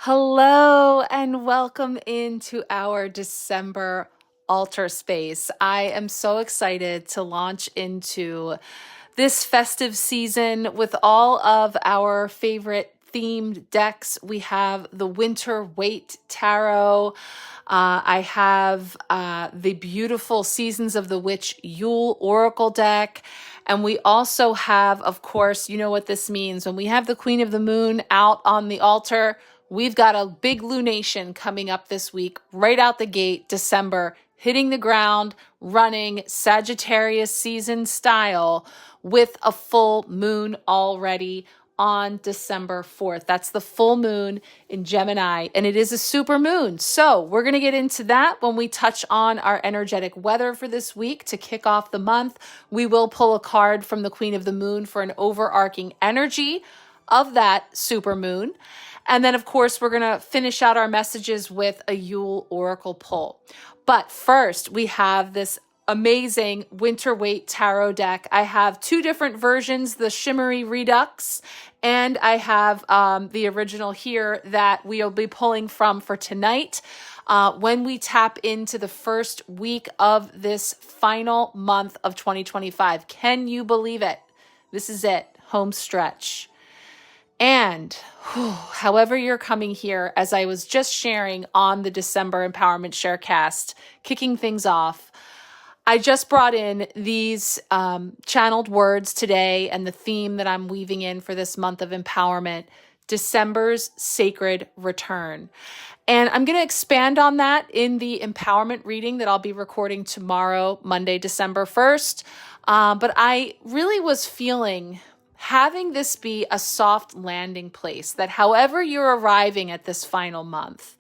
Hello and welcome into our December altar space. I am so excited to launch into this festive season with all of our favorite themed decks. We have the Winter Waite Tarot. I have the beautiful Seasons of the Witch Yule Oracle deck. And we also have, of course, you know what this means. When we have the Queen of the Moon out on the altar, we've got a big lunation coming up this week, right out the gate, December, hitting the ground, running Sagittarius season style with a full moon already on December 4th. That's the full moon in Gemini, and it is a super moon. So we're going to get into that when we touch on our energetic weather for this week to kick off the month. We will pull a card from the Queen of the Moon for an overarching energy of that super moon. And then, of course, we're going to finish out our messages with a Yule Oracle pull. But first, we have this amazing Winter Waite Tarot deck. I have two different versions, the Shimmery Redux, and I have the original here that we'll be pulling from for tonight. When we tap into the first week of this final month of 2025. Can you believe it? This is it, home stretch. And however you're coming here, as I was just sharing on the December Empowerment Sharecast, kicking things off, I just brought in these channeled words today and the theme that I'm weaving in for this month of empowerment, December's Sacred Return. And I'm going to expand on that in the empowerment reading that I'll be recording tomorrow, Monday, December 1st. But I really was feeling having this be a soft landing place, that however you're arriving at this final month,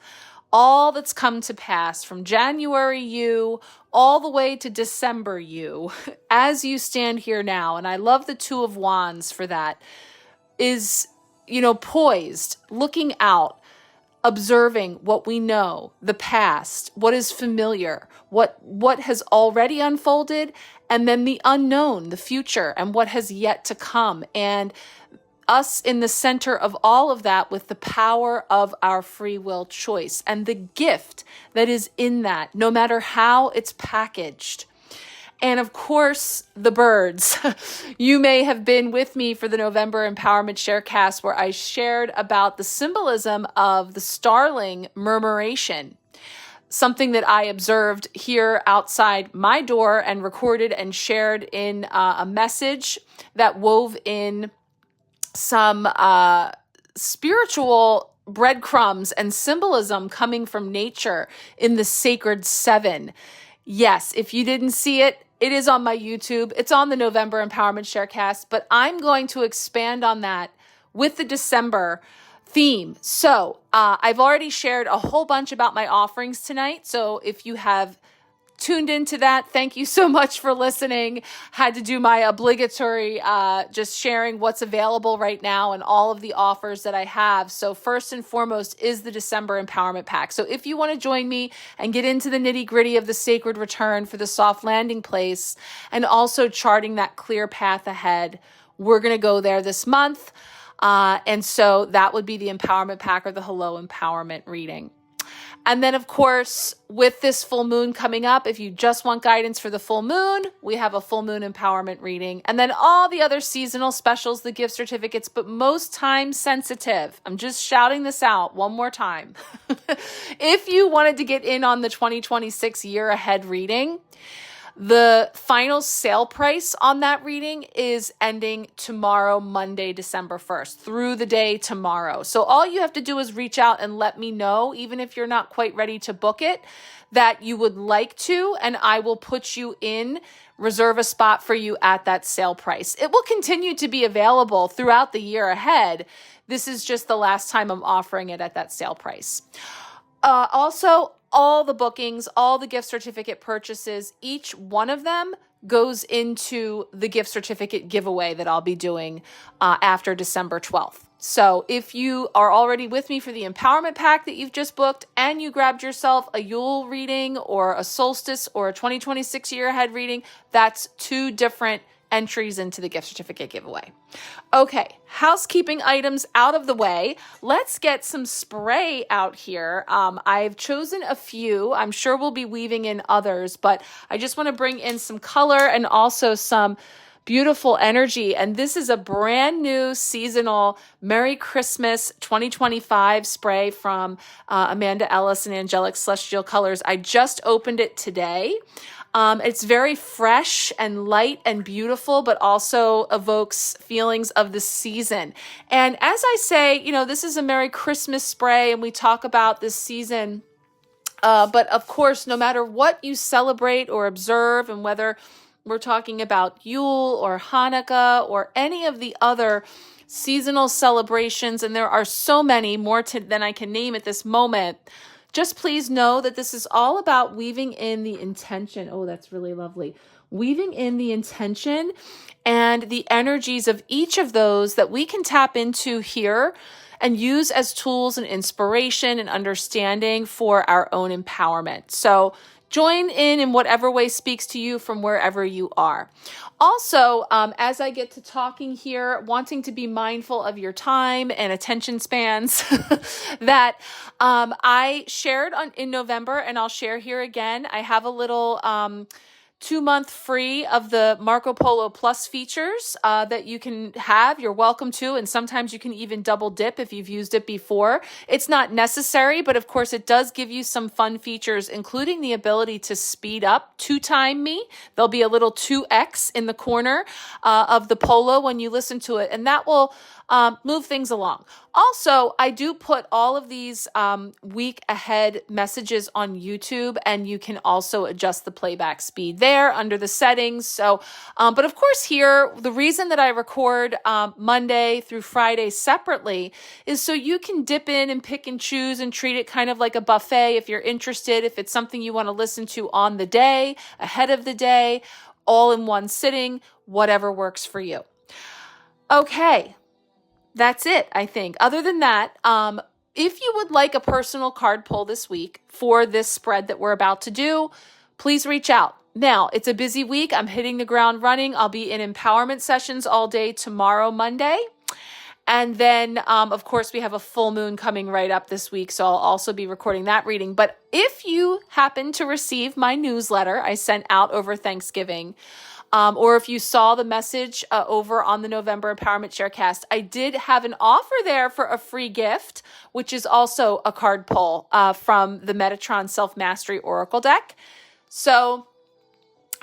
all that's come to pass from January you all the way to December you, as you stand here now, and I love the Two of Wands for that, is, poised, looking out, observing what we know, the past, what is familiar, what has already unfolded, and then the unknown, the future, and what has yet to come. And us in the center of all of that with the power of our free will choice and the gift that is in that, no matter how it's packaged. And of course, the birds. You may have been with me for the November Empowerment Sharecast where I shared about the symbolism of the starling murmuration, something that I observed here outside my door and recorded and shared in a message that wove in some spiritual breadcrumbs and symbolism coming from nature in the Sacred Seven. Yes, if you didn't see it, it is on my YouTube. It's on the November Empowerment Sharecast, but I'm going to expand on that with the December theme. So I've already shared a whole bunch about my offerings tonight. So if you have tuned into that, thank you so much for listening. Had to do my obligatory just sharing what's available right now and all of the offers that I have. So first and foremost is the December Empowerment Pack. So if you want to join me and get into the nitty-gritty of the sacred return for the soft landing place and also charting that clear path ahead, we're going to go there this month. And so that would be the Empowerment Pack or the Hello Empowerment reading. And then, of course, with this full moon coming up, if you just want guidance for the full moon, we have a full moon empowerment reading. And then all the other seasonal specials, the gift certificates, but most time sensitive. I'm just shouting this out one more time. If you wanted to get in on the 2026 year ahead reading, the final sale price on that reading is ending tomorrow, Monday, December 1st, through the day tomorrow. So all you have to do is reach out and let me know, even if you're not quite ready to book it, that you would like to, and I will put you in, reserve a spot for you at that sale price. It will continue to be available throughout the year ahead. This is just the last time I'm offering it at that sale price. Also, all the bookings, all the gift certificate purchases, each one of them goes into the gift certificate giveaway that I'll be doing after December 12th. So if you are already with me for the Empowerment Pack that you've just booked and you grabbed yourself a Yule reading or a solstice or a 2026 year ahead reading, that's two different entries into the gift certificate giveaway. Okay, housekeeping items out of the way. Let's get some spray out here. I've chosen a few. I'm sure we'll be weaving in others, but I just want to bring in some color and also some beautiful energy. And this is a brand new seasonal Merry Christmas 2025 spray from Amanda Ellis and Angelic Celestial Colors. I just opened it today. It's very fresh and light and beautiful, but also evokes feelings of the season. And as I say, you know, this is a Merry Christmas spray and we talk about this season. But of course, no matter what you celebrate or observe, and whether we're talking about Yule or Hanukkah or any of the other seasonal celebrations, and there are so many more than I can name at this moment, just please know that this is all about weaving in the intention. Oh, that's really lovely. Weaving in the intention and the energies of each of those that we can tap into here and use as tools and inspiration and understanding for our own empowerment. So join in whatever way speaks to you from wherever you are. Also, as I get to talking here, wanting to be mindful of your time and attention spans, that I shared in November, and I'll share here again. I have a little 2-month free of the Marco Polo Plus features that you can have. You're welcome to, and sometimes you can even double dip if you've used it before. It's not necessary, but of course it does give you some fun features, including the ability to speed up, 2-time me. There'll be a little 2x in the corner of the Polo when you listen to it, and that will move things along. Also, I do put all of these week ahead messages on YouTube, and you can also adjust the playback speed there under the settings. So, but of course here, the reason that I record Monday through Friday separately is so you can dip in and pick and choose and treat it kind of like a buffet if you're interested, if it's something you want to listen to on the day, ahead of the day, all in one sitting, whatever works for you. Okay. That's it, I think. Other than that, if you would like a personal card pull this week for this spread that we're about to do, please reach out. Now, it's a busy week. I'm hitting the ground running. I'll be in empowerment sessions all day tomorrow, Monday. And then, of course, we have a full moon coming right up this week, so I'll also be recording that reading. But if you happen to receive my newsletter I sent out over Thanksgiving, or if you saw the message over on the November Empowerment Sharecast, I did have an offer there for a free gift, which is also a card pull from the Metatron Self-Mastery Oracle deck. So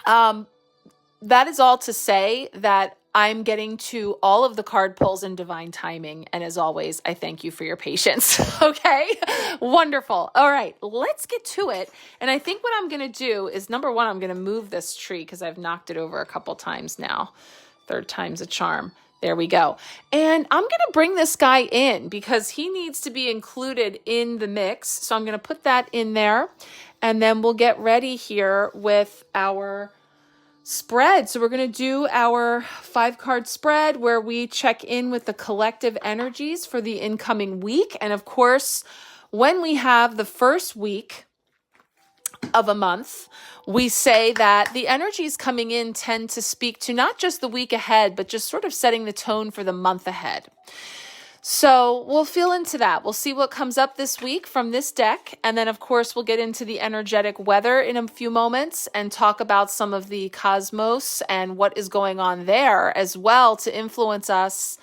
that is all to say that I'm getting to all of the card pulls in divine timing. And as always, I thank you for your patience. Okay, wonderful. All right, let's get to it. And I think what I'm going to do is, number one, I'm going to move this tree because I've knocked it over a couple times now. 3rd time's a charm. There we go. And I'm going to bring this guy in because he needs to be included in the mix. So I'm going to put that in there. And then we'll get ready here with our spread. So we're going to do our 5-card spread where we check in with the collective energies for the incoming week. And of course, when we have the first week of a month, we say that the energies coming in tend to speak to not just the week ahead, but just sort of setting the tone for the month ahead. So we'll feel into that. We'll see what comes up this week from this deck. And then, of course, we'll get into the energetic weather in a few moments and talk about some of the cosmos and what is going on there as well to influence us.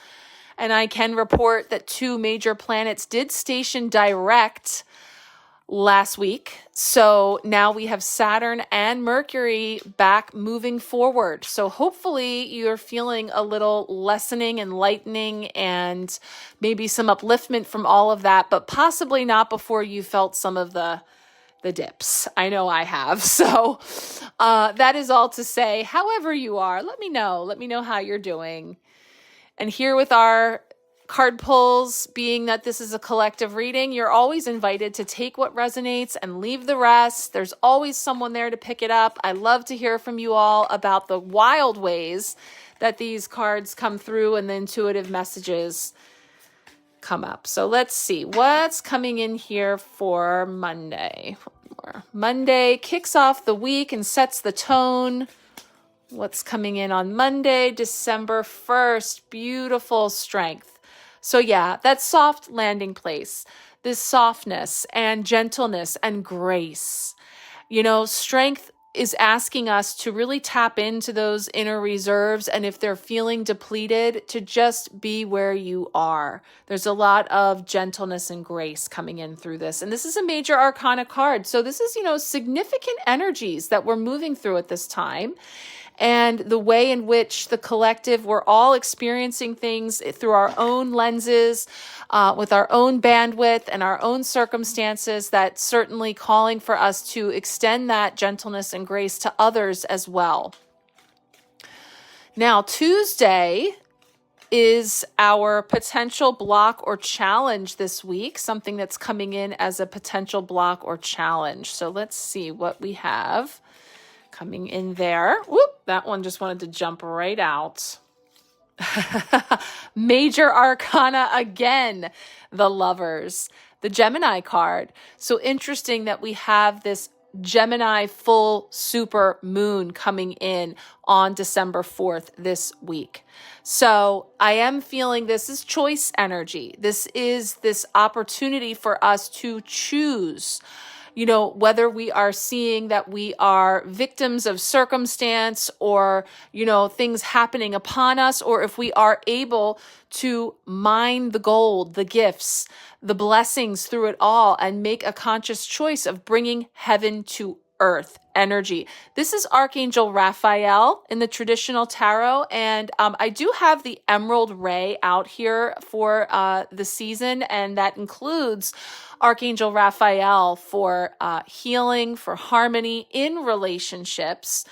And I can report that 2 major planets did station direct last week. So now we have Saturn and Mercury back moving forward. So hopefully you're feeling a little lessening and lightening and maybe some upliftment from all of that, but possibly not before you felt some of the dips. I know I have. So that is all to say, however you are, let me know how you're doing. And here with our card pulls, being that this is a collective reading, you're always invited to take what resonates and leave the rest. There's always someone there to pick it up. I love to hear from you all about the wild ways that these cards come through and the intuitive messages come up. So let's see what's coming in here for Monday. Monday kicks off the week and sets the tone What's coming in on Monday, December 1st? Beautiful strength. So yeah, that soft landing place, this softness and gentleness and grace. Strength is asking us to really tap into those inner reserves. And if they're feeling depleted, to just be where you are. There's a lot of gentleness and grace coming in through this. And this is a major arcana card. So this is, significant energies that we're moving through at this time. And the way in which the collective, we're all experiencing things through our own lenses, with our own bandwidth and our own circumstances, that's certainly calling for us to extend that gentleness and grace to others as well. Now, Tuesday is our potential block or challenge this week, something that's coming in as a potential block or challenge. So let's see what we have coming in there. Whoop, that one just wanted to jump right out. Major Arcana again, the Lovers, the Gemini card. So interesting that we have this Gemini full super moon coming in on December 4th this week. So I am feeling this is choice energy. This is this opportunity for us to choose, whether we are seeing that we are victims of circumstance or, things happening upon us, or if we are able to mine the gold, the gifts, the blessings through it all and make a conscious choice of bringing heaven to earth energy. This is Archangel Raphael in the traditional tarot. And I do have the Emerald Ray out here for the season. And that includes Archangel Raphael for healing, for harmony in relationships,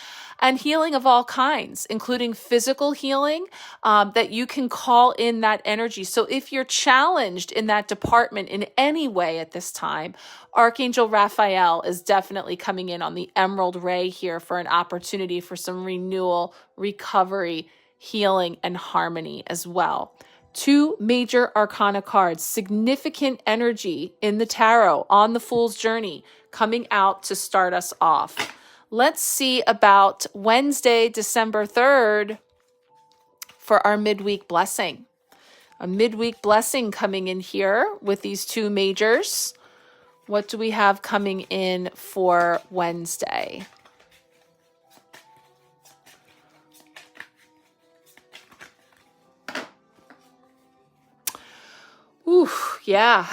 and healing of all kinds, including physical healing, that you can call in that energy. So if you're challenged in that department in any way at this time, Archangel Raphael is definitely coming in on the Emerald Ray here for an opportunity for some renewal, recovery, healing, and harmony as well. Two major arcana cards, significant energy in the tarot on the Fool's Journey coming out to start us off. Let's see about Wednesday, December 3rd for our midweek blessing. A midweek blessing coming in here with these two majors. What do we have coming in for Wednesday? Ooh, yeah.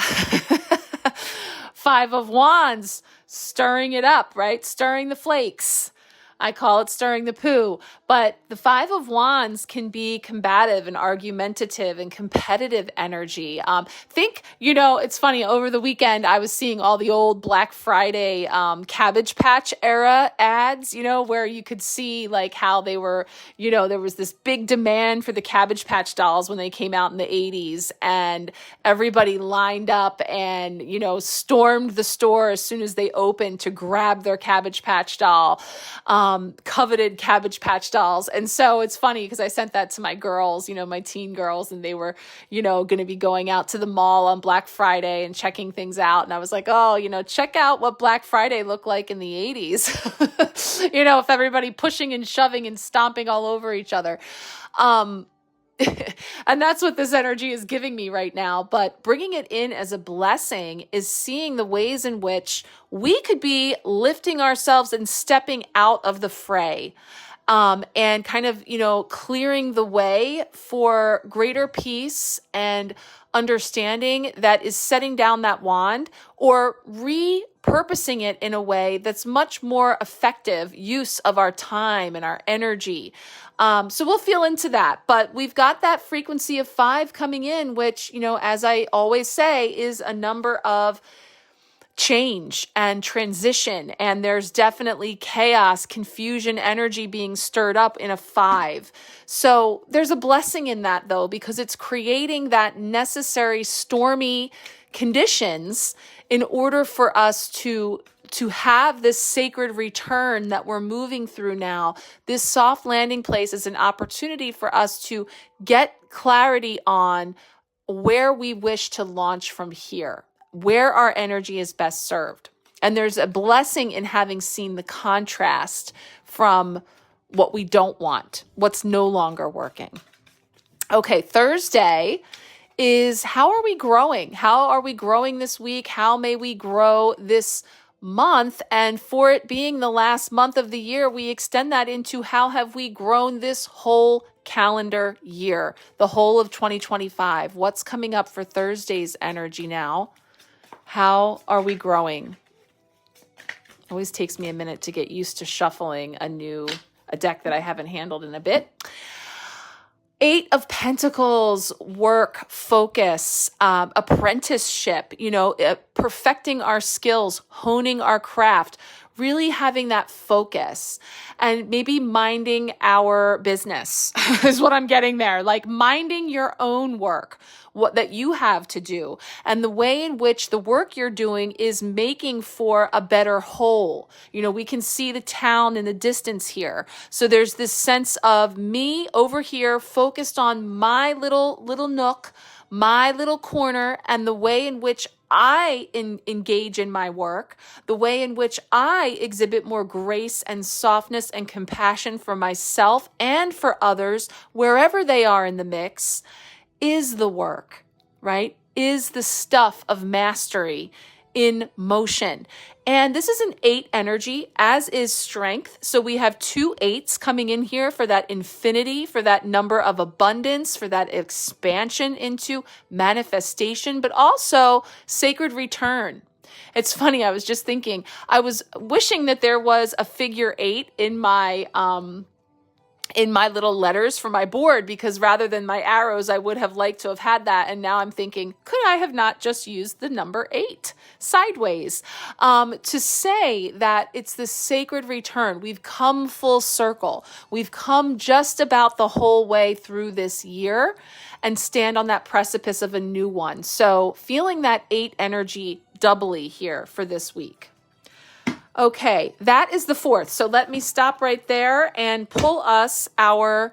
Five of Wands, stirring it up, right? Stirring the flakes. I call it stirring the poo. But the Five of Wands can be combative and argumentative and competitive energy. It's funny, over the weekend, I was seeing all the old Black Friday Cabbage Patch era ads, where you could see like how they were, there was this big demand for the Cabbage Patch dolls when they came out in the 80s. And everybody lined up and, stormed the store as soon as they opened to grab their Cabbage Patch doll. Coveted Cabbage Patch dolls. And so it's funny because I sent that to my girls, my teen girls, and they were, going to be going out to the mall on Black Friday and checking things out. And I was like, check out what Black Friday looked like in the 80s, if everybody pushing and shoving and stomping all over each other. And that's what this energy is giving me right now. But bringing it in as a blessing is seeing the ways in which we could be lifting ourselves and stepping out of the fray, and kind of, clearing the way for greater peace and understanding that is setting down that wand or repurposing it in a way that's much more effective use of our time and our energy. So we'll feel into that, but we've got that frequency of 5 coming in, which, as I always say, is a number of change and transition. And there's definitely chaos, confusion, energy being stirred up in a 5. So there's a blessing in that though, because it's creating that necessary stormy conditions in order for us to have this sacred return that we're moving through now. This soft landing place is an opportunity for us to get clarity on where we wish to launch from here, where our energy is best served. And there's a blessing in having seen the contrast from what we don't want, what's no longer working. Okay, Thursday is how are we growing? How are we growing this week? How may we grow this month? And for it being the last month of the year, we extend that into how have we grown this whole calendar year, the whole of 2025. What's coming up for Thursday's energy now? How are we growing? Always takes me a minute to get used to shuffling a deck that I haven't handled in a bit. 8 of Pentacles, work, focus, apprenticeship, perfecting our skills, honing our craft, really having that focus, and maybe minding our business is what I'm getting there. Like minding your own work, what that you have to do, and the way in which the work you're doing is making for a better whole. We can see the town in the distance here. So there's this sense of me over here focused on my little nook, my little corner, and the way in which I engage in my work, the way in which I exhibit more grace and softness and compassion for myself and for others, wherever they are in the mix, is the work, right? Is the stuff of mastery in motion. And this is an 8 energy, as is strength. So we have 2 8s coming in here for that infinity, for that number of abundance, for that expansion into manifestation, but also sacred return. It's funny, I was just thinking, I was wishing that there was a figure 8 in my little letters for my board, because rather than my arrows, I would have liked to have had that. And now I'm thinking, could I have not just used the number 8 sideways to say that it's the sacred return? We've come full circle. We've come just about the whole way through this year and stand on that precipice of a new one. So feeling that 8 energy doubly here for this week. Okay, that is the 4th. So let me stop right there and pull us our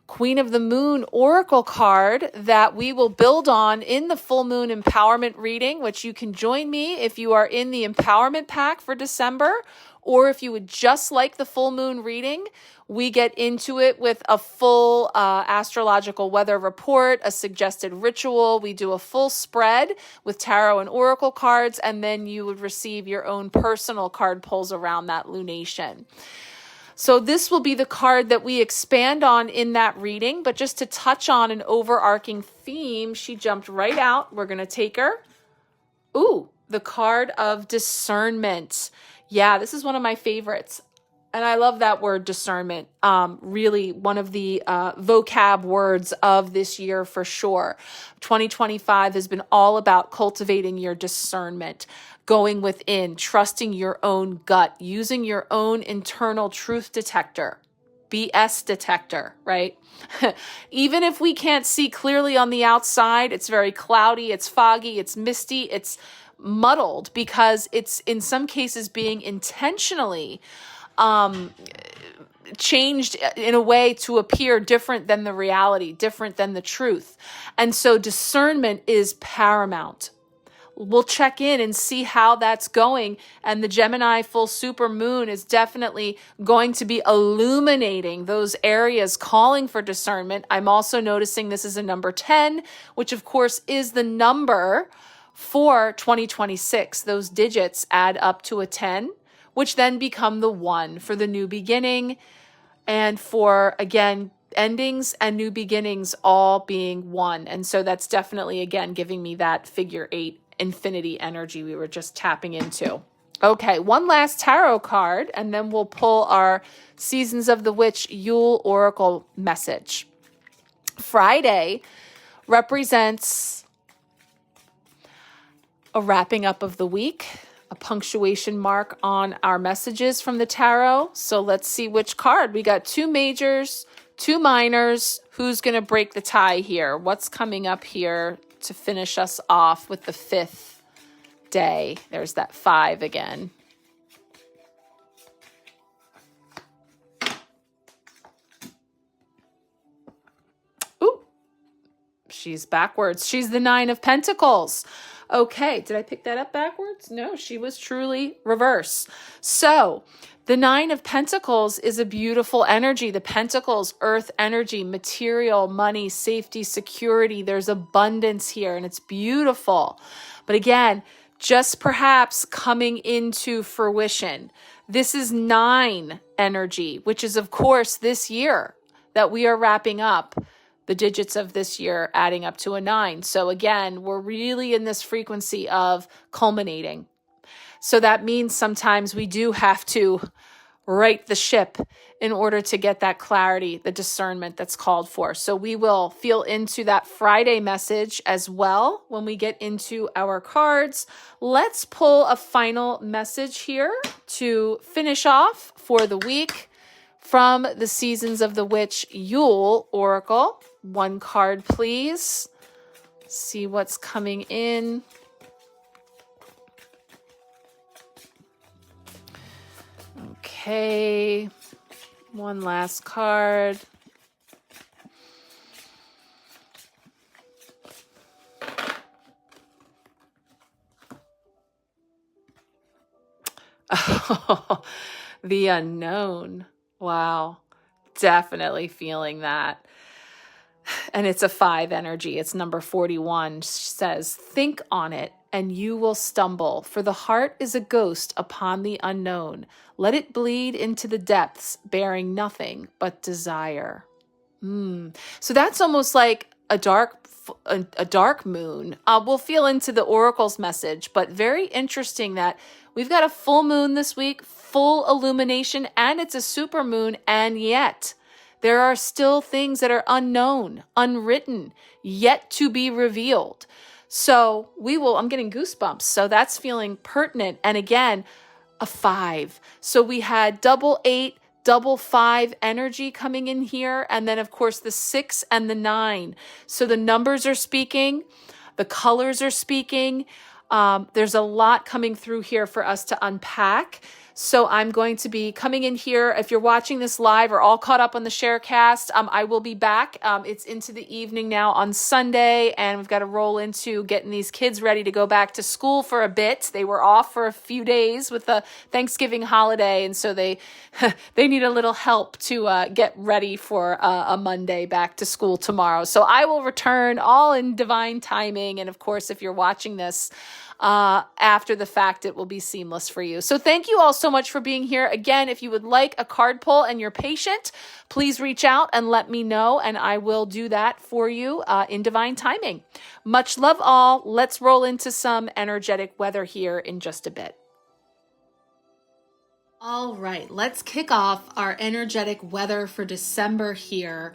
Queen of the Moon Oracle card that we will build on in the full moon empowerment reading, which you can join me if you are in the empowerment pack for December, or if you would just like the full moon reading. We get into it with a full astrological weather report, a suggested ritual. We do a full spread with tarot and oracle cards, and then you would receive your own personal card pulls around that lunation. So this will be the card that we expand on in that reading, but just to touch on an overarching theme, she jumped right out. We're going to take her. Ooh, the card of discernment. Yeah, this is one of my favorites. And I love that word discernment. Really one of the vocab words of this year for sure. 2025 has been all about cultivating your discernment, going within, trusting your own gut, using your own internal truth detector, BS detector, right? Even if we can't see clearly on the outside, it's very cloudy, it's foggy, it's misty, it's muddled, because it's in some cases being intentionally changed in a way to appear different than the reality, different than the truth. And so discernment is paramount. We'll check in and see how that's going. And the Gemini full super moon is definitely going to be illuminating those areas, calling for discernment. I'm also noticing this is a number 10, which of course is the number for 2026. Those digits add up to a 10, which then become the 1 for the new beginning, and for, again, endings and new beginnings all being 1. And so that's definitely, again, giving me that figure 8 infinity energy we were just tapping into. Okay, one last tarot card, and then we'll pull our Seasons of the Witch Yule Oracle message. Friday represents a wrapping up of the week, a punctuation mark on our messages from the tarot. So let's see which card. We got 2 majors, 2 minors. Who's going to break the tie here? What's coming up here to finish us off with the 5th day? There's that 5 again. Ooh, she's backwards. She's the 9 of Pentacles. Okay, did I pick that up backwards? No, she was truly reverse. So the Nine of Pentacles is a beautiful energy. The Pentacles, earth energy, material, money, safety, security. There's abundance here and it's beautiful. But again, just perhaps coming into fruition. This is 9 energy, which is of course this year that we are wrapping up. The digits of this year adding up to a 9. So again, we're really in this frequency of culminating. So that means sometimes we do have to right the ship in order to get that clarity, the discernment that's called for. So we will feel into that Friday message as well when we get into our cards. Let's pull a final message here to finish off for the week from the Seasons of the Witch Yule Oracle. 1 card, please. See what's coming in. Okay. 1 last card. Oh, the unknown. Wow. Definitely feeling that. And it's a 5 energy. It's number 41. She says, think on it and you will stumble, for the heart is a ghost upon the unknown. Let it bleed into the depths, bearing nothing but desire. So that's almost like a dark moon. We'll feel into the oracle's message, but very interesting that we've got a full moon this week, full illumination, and it's a super moon, and yet there are still things that are unknown, unwritten, yet to be revealed. So I'm getting goosebumps. So that's feeling pertinent. And again, a 5. So we had double 8, double 5 energy coming in here. And then of course the 6 and the 9. So the numbers are speaking, the colors are speaking. There's a lot coming through here for us to unpack. So I'm going to be coming in here. If you're watching this live or all caught up on the Sharecast, I will be back. It's into the evening now on Sunday, and we've got to roll into getting these kids ready to go back to school for a bit. They were off for a few days with the Thanksgiving holiday, and so they need a little help to get ready for a Monday back to school tomorrow. So I will return all in divine timing, and of course, if you're watching this after the fact, it will be seamless for you. So thank you all so much for being here. Again, if you would like a card pull and you're patient, please reach out and let me know, and I will do that for you in divine timing. Much love all. Let's roll into some energetic weather here in just a bit. All right, let's kick off our energetic weather for December here,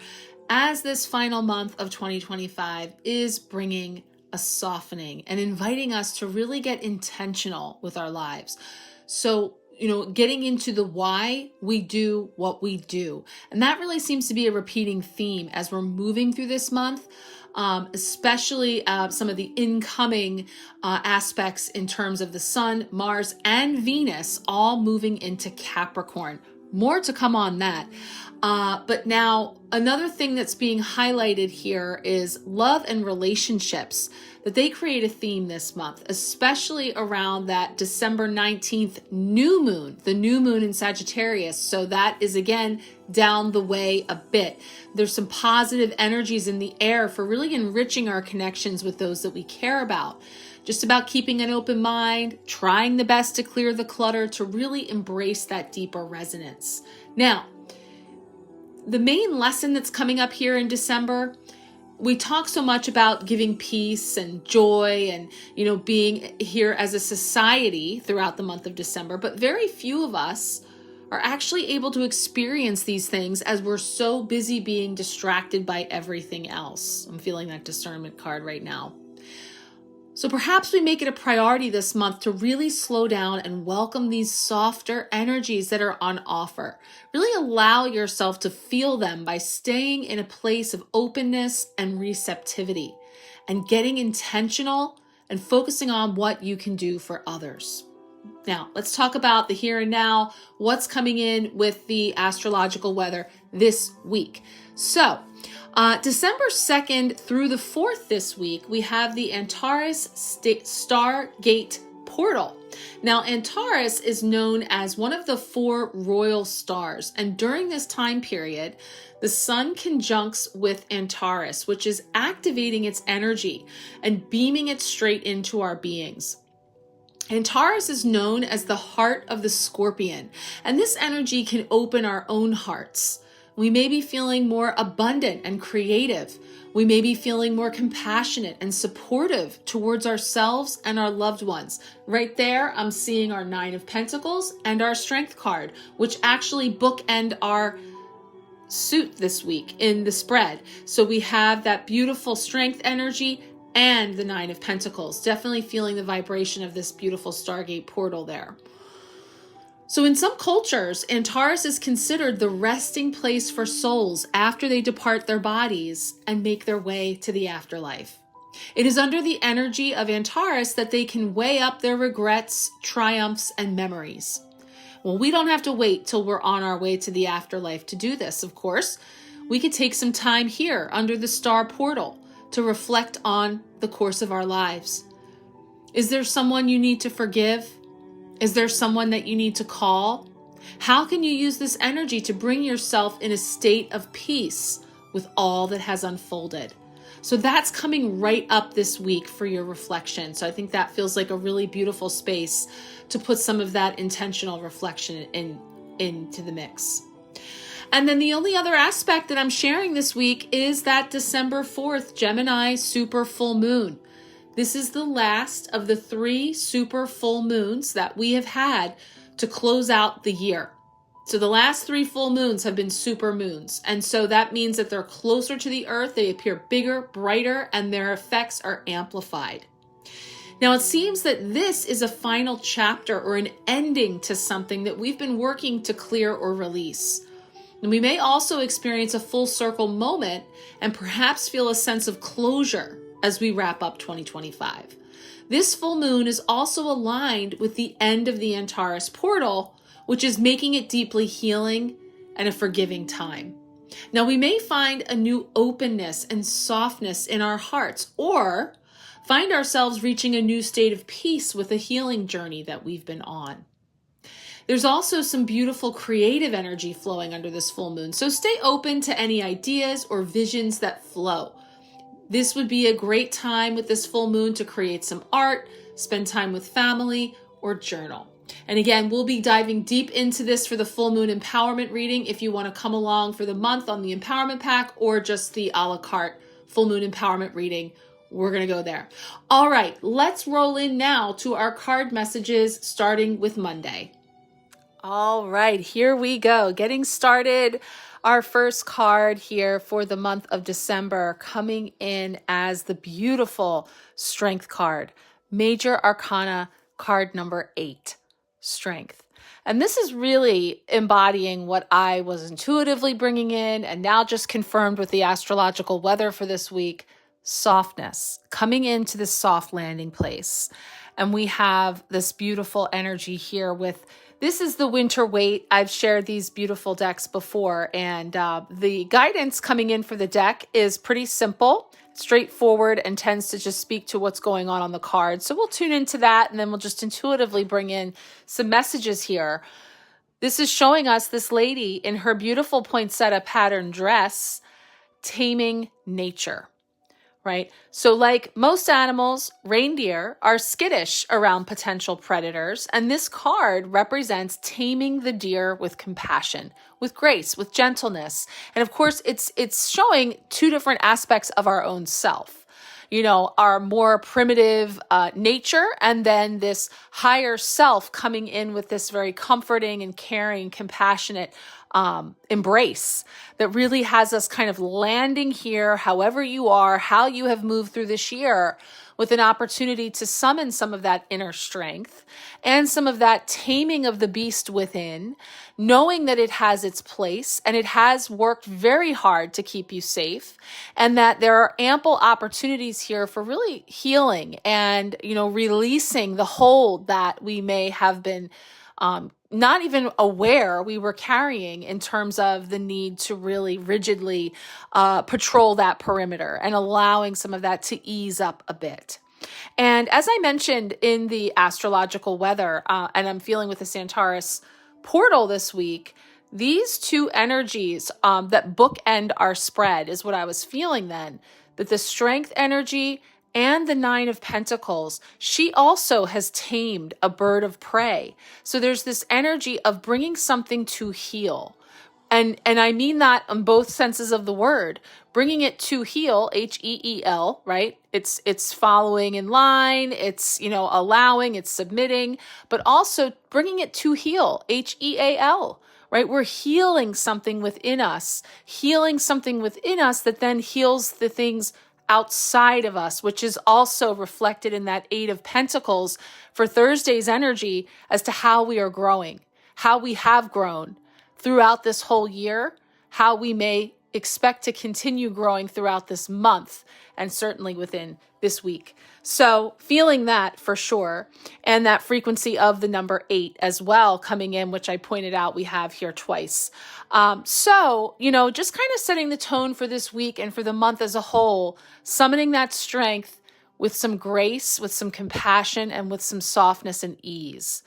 as this final month of 2025 is bringing a softening and inviting us to really get intentional with our lives. So, getting into the why we do what we do. And that really seems to be a repeating theme as we're moving through this month, especially some of the incoming aspects in terms of the Sun, Mars, and Venus all moving into Capricorn. More to come on that. But now another thing that's being highlighted here is love and relationships, that they create a theme this month, especially around that December 19th new moon, the new moon in Sagittarius. So that is again down the way a bit. There's some positive energies in the air for really enriching our connections with those that we care about. Just about keeping an open mind, trying the best to clear the clutter, to really embrace that deeper resonance. Now, the main lesson that's coming up here in December, we talk so much about giving peace and joy and, being here as a society throughout the month of December, but very few of us are actually able to experience these things as we're so busy being distracted by everything else. I'm feeling that discernment card right now. So perhaps we make it a priority this month to really slow down and welcome these softer energies that are on offer. Really allow yourself to feel them by staying in a place of openness and receptivity and getting intentional and focusing on what you can do for others. Now, let's talk about the here and now, what's coming in with the astrological weather this week. So, December 2nd through the 4th this week, we have the Antares Stargate portal. Now, Antares is known as one of the 4 royal stars, and during this time period, the sun conjuncts with Antares, which is activating its energy and beaming it straight into our beings. Antares is known as the heart of the scorpion, and this energy can open our own hearts. We may be feeling more abundant and creative. We may be feeling more compassionate and supportive towards ourselves and our loved ones. Right there, I'm seeing our 9 of Pentacles and our Strength card, which actually bookend our suit this week in the spread. So we have that beautiful strength energy and the 9 of Pentacles. Definitely feeling the vibration of this beautiful Stargate portal there. So in some cultures, Antares is considered the resting place for souls after they depart their bodies and make their way to the afterlife. It is under the energy of Antares that they can weigh up their regrets, triumphs, and memories. Well, we don't have to wait till we're on our way to the afterlife to do this, of course. We could take some time here under the star portal to reflect on the course of our lives. Is there someone you need to forgive? Is there someone that you need to call? How can you use this energy to bring yourself in a state of peace with all that has unfolded? So that's coming right up this week for your reflection. So I think that feels like a really beautiful space to put some of that intentional reflection into the mix. And then the only other aspect that I'm sharing this week is that December 4th Gemini super full moon. This is the last of the 3 super full moons that we have had to close out the year. So the last 3 full moons have been super moons. And so that means that they're closer to the earth, they appear bigger, brighter, and their effects are amplified. Now it seems that this is a final chapter or an ending to something that we've been working to clear or release. And we may also experience a full circle moment and perhaps feel a sense of closure as we wrap up 2025. This full moon is also aligned with the end of the Antares portal, which is making it deeply healing and a forgiving time. Now we may find a new openness and softness in our hearts, or find ourselves reaching a new state of peace with a healing journey that we've been on. There's also some beautiful creative energy flowing under this full moon, so stay open to any ideas or visions that flow. This would be a great time with this full moon to create some art, spend time with family, or journal. And again, we'll be diving deep into this for the full moon empowerment reading if you want to come along for the month on the empowerment pack or just the a la carte full moon empowerment reading. We're going to go there. All right, let's roll in now to our card messages starting with Monday. All right, here we go. Getting started. Our first card here for the month of December coming in as the beautiful Strength card. Major Arcana card number 8, Strength. And this is really embodying what I was intuitively bringing in and now just confirmed with the astrological weather for this week, softness, coming into this soft landing place. And we have this beautiful energy here with this is the winter Waite. I've shared these beautiful decks before, and the guidance coming in for the deck is pretty simple, straightforward, and tends to just speak to what's going on the card. So we'll tune into that, and then we'll just intuitively bring in some messages here. This is showing us this lady in her beautiful poinsettia pattern dress, taming nature. Right? So like most animals, reindeer are skittish around potential predators. And this card represents taming the deer with compassion, with grace, with gentleness. And of course, it's showing 2 different aspects of our own self. You know, our more primitive nature, and then this higher self coming in with this very comforting and caring, compassionate embrace that really has us kind of landing here, however you are, how you have moved through this year, with an opportunity to summon some of that inner strength and some of that taming of the beast within, knowing that it has its place and it has worked very hard to keep you safe, and that there are ample opportunities here for really healing and, you know, releasing the hold that we may have been not even aware we were carrying in terms of the need to really rigidly patrol that perimeter and allowing some of that to ease up a bit. And as I mentioned in the astrological weather, and I'm feeling with the Centaurus portal this week, these two energies that bookend our spread is what I was feeling then, that the strength energy and the Nine of Pentacles, she also has tamed a bird of prey. So there's this energy of bringing something to heal. And I mean that in both senses of the word. Bringing it to heal, H-E-E-L, right? It's following in line, it's, allowing, it's submitting, but also bringing it to heal, H-E-A-L, right? We're healing something within us that then heals the things outside of us, which is also reflected in that Eight of Pentacles for Thursday's energy as to how we are growing, how we have grown throughout this whole year, how we may expect to continue growing throughout this month, and certainly within this week. So feeling that for sure, and that frequency of the number 8 as well coming in, which I pointed out we have here twice. So, just kind of setting the tone for this week and for the month as a whole, summoning that strength with some grace, with some compassion, and with some softness and ease.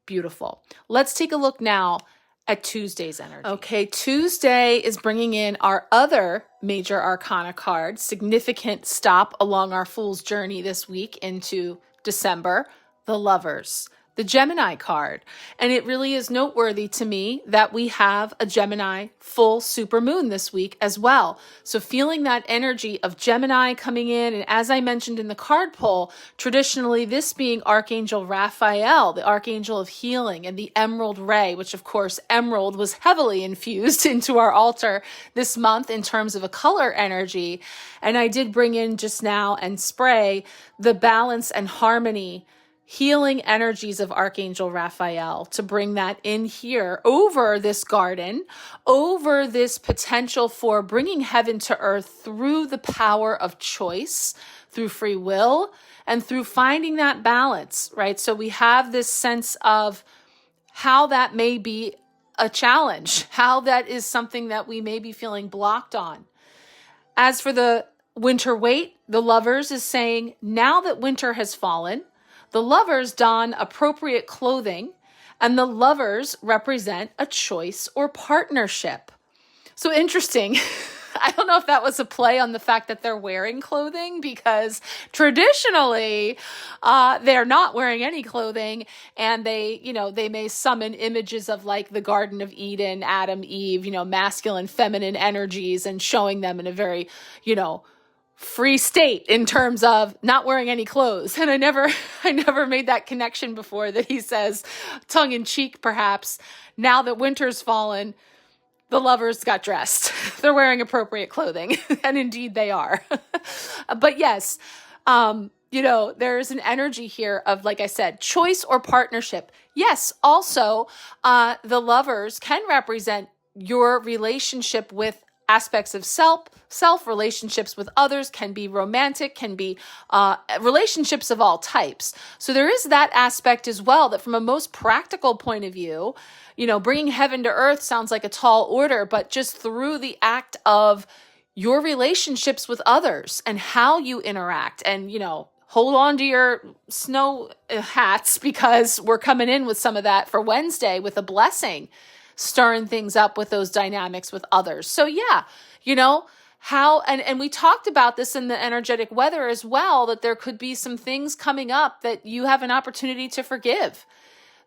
Beautiful. Let's take a look now at Tuesday's energy. Okay, Tuesday is bringing in our other major arcana card, significant stop along our Fool's journey this week into December, the Lovers, the Gemini card. And it really is noteworthy to me that we have a Gemini full supermoon this week as well. So feeling that energy of Gemini coming in, and as I mentioned in the card pull, traditionally this being Archangel Raphael, the Archangel of Healing, and the Emerald Ray, which of course emerald was heavily infused into our altar this month in terms of a color energy. And I did bring in just now and spray the balance and harmony healing energies of Archangel Raphael to bring that in here over this garden, over this potential for bringing heaven to earth through the power of choice, through free will, and through finding that balance, right? So we have this sense of how that may be a challenge, how that is something that we may be feeling blocked on. As for the winter Waite, the Lovers is saying, now that winter has fallen, the Lovers don appropriate clothing, and the Lovers represent a choice or partnership. So interesting. I don't know if that was a play on the fact that they're wearing clothing, because traditionally they're not wearing any clothing, and they may summon images of like the Garden of Eden, Adam, Eve, masculine, feminine energies, and showing them in a very, free state in terms of not wearing any clothes. And I never made that connection before, that he says, tongue in cheek perhaps, now that winter's fallen, the Lovers got dressed. They're wearing appropriate clothing. And indeed they are. But yes, there's an energy here of, like I said, choice or partnership. Yes, also, the Lovers can represent your relationship with aspects of self relationships with others, can be romantic, can be relationships of all types. So there is that aspect as well, that from a most practical point of view, bringing heaven to earth sounds like a tall order, but just through the act of your relationships with others and how you interact, and, hold on to your snow hats, because we're coming in with some of that for Wednesday with a blessing, stirring things up with those dynamics with others. So yeah, how, and we talked about this in the energetic weather as well, that there could be some things coming up that you have an opportunity to forgive,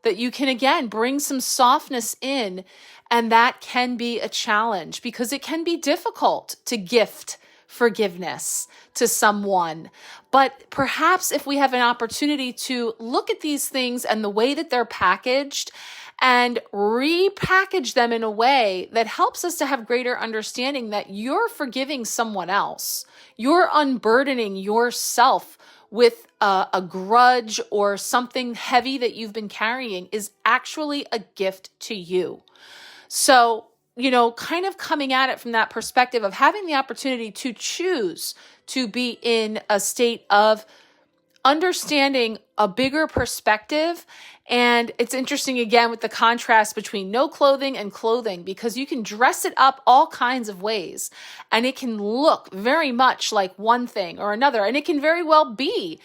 that you can, again, bring some softness in. And that can be a challenge, because it can be difficult to gift forgiveness to someone. But perhaps if we have an opportunity to look at these things and the way that they're packaged, and repackage them in a way that helps us to have greater understanding that you're forgiving someone else. You're unburdening yourself with a grudge or something heavy that you've been carrying is actually a gift to you. So, kind of coming at it from that perspective of having the opportunity to choose to be in a state of understanding a bigger perspective. And it's interesting again with the contrast between no clothing and clothing, because you can dress it up all kinds of ways and it can look very much like one thing or another. And it can very well be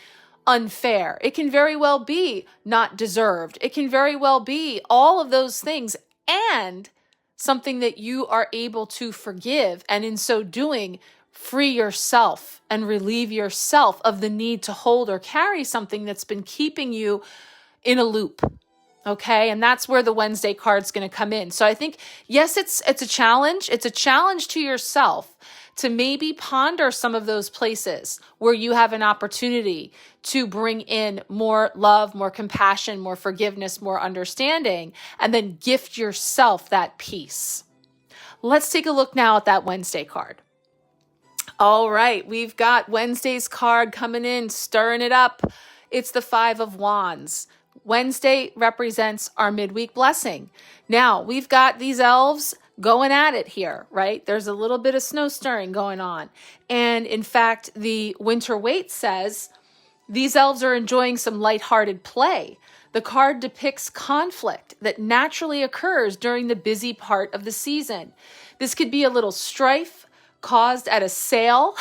unfair. It can very well be not deserved. It can very well be all of those things and something that you are able to forgive. And in so doing, free yourself and relieve yourself of the need to hold or carry something that's been keeping you in a loop. Okay. And that's where the Wednesday card's going to come in. So I think, yes, it's a challenge. It's a challenge to yourself to maybe ponder some of those places where you have an opportunity to bring in more love, more compassion, more forgiveness, more understanding, and then gift yourself that peace. Let's take a look now at that Wednesday card. All right, we've got Wednesday's card coming in, stirring it up. It's the 5 of Wands. Wednesday represents our midweek blessing. Now, we've got these elves going at it here, right? There's a little bit of snow stirring going on. And in fact, the winter Waite says, these elves are enjoying some lighthearted play. The card depicts conflict that naturally occurs during the busy part of the season. This could be a little strife caused at a sale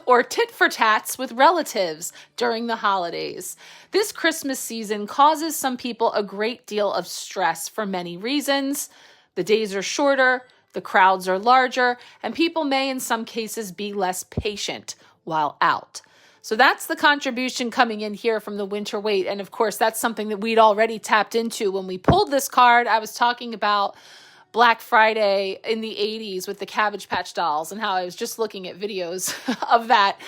or tit for tats with relatives during the holidays. This Christmas season causes some people a great deal of stress for many reasons. The days are shorter, the crowds are larger, and people may in some cases be less patient while out. So that's the contribution coming in here from the winter Waite. And of course, that's something that we'd already tapped into when we pulled this card. I was talking about Black Friday in the 80s with the Cabbage Patch dolls and how I was just looking at videos of that,